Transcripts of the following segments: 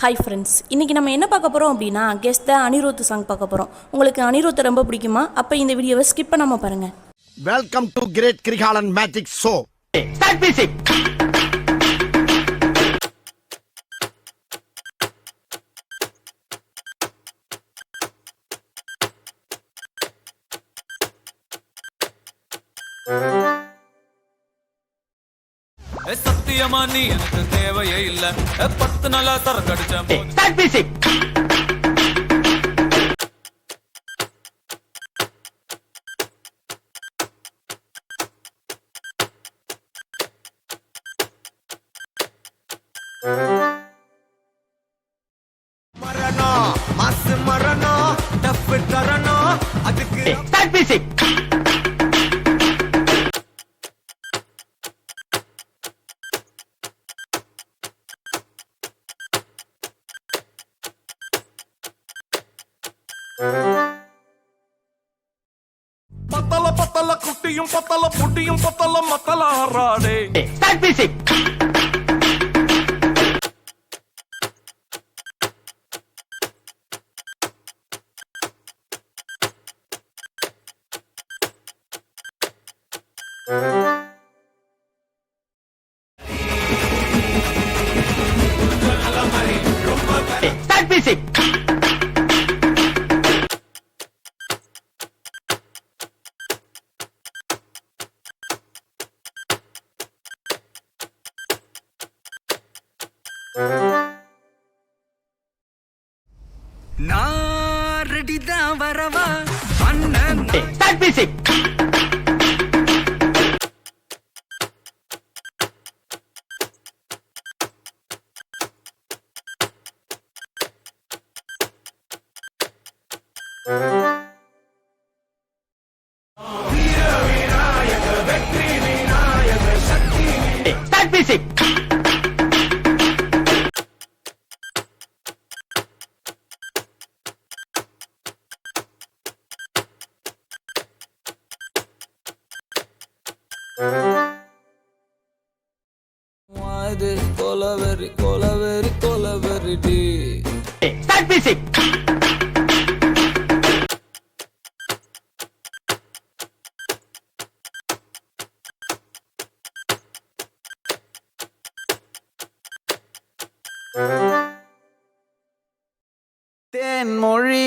Hi friends, இன்றைக்கி நம்ம என்ன பார்க்க போகிறோம் அப்படின்னா கெஸ் த அனிருத் சாங் பார்க்க போகிறோம். உங்களுக்கு அனிருத் ரொம்ப பிடிக்குமா? அப்போ இந்த வீடியோவை ஸ்கிப் பண்ணாமல் பாருங்கள். Welcome to great Kirikalan magic show. Start music. சத்தியமா நீ எனக்கு தேவையே இல்ல. 10 நாளா சரக்கடிச்ச மரணம் மாசு மரணம் டஃப் தரணும் அதுக்கு ஸ்டார்ட் மியூசிக். பத்தல பத்தல குட்டியும் பத்தல புட்டியும் பத்தல மத்தல ஆறாடே. Start music. Start music. நான் ரெடிதான் வரவா அண்ணன். Start music. Start music. இது கொலவெறி கொலவெறி கொலவெறி டி. Start music. தேன்மொழி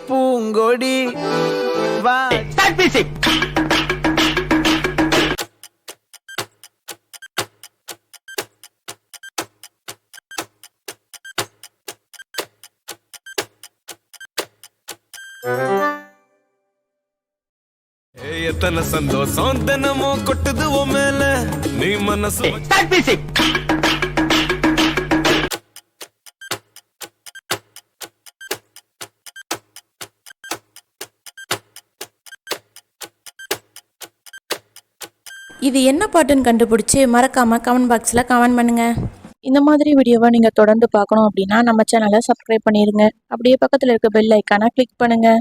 பூங்கொடி வா. Start music. எத்தனை சந்தோஷம் தினமும் கொட்டுது உன் மேல நீ மனசு. Start music. இது என்ன பாட்டுன்னு கண்டுபிடிச்சி மறக்காமல் கமெண்ட் பாக்ஸில் கமெண்ட் பண்ணுங்கள். இந்த மாதிரி வீடியோவை நீங்கள் தொடர்ந்து பார்க்கணும் அப்படின்னா நம்ம சேனலை சப்ஸ்கிரைப் பண்ணிடுங்க. அப்படியே பக்கத்தில் இருக்க பெல் ஐக்கானை கிளிக் பண்ணுங்கள்.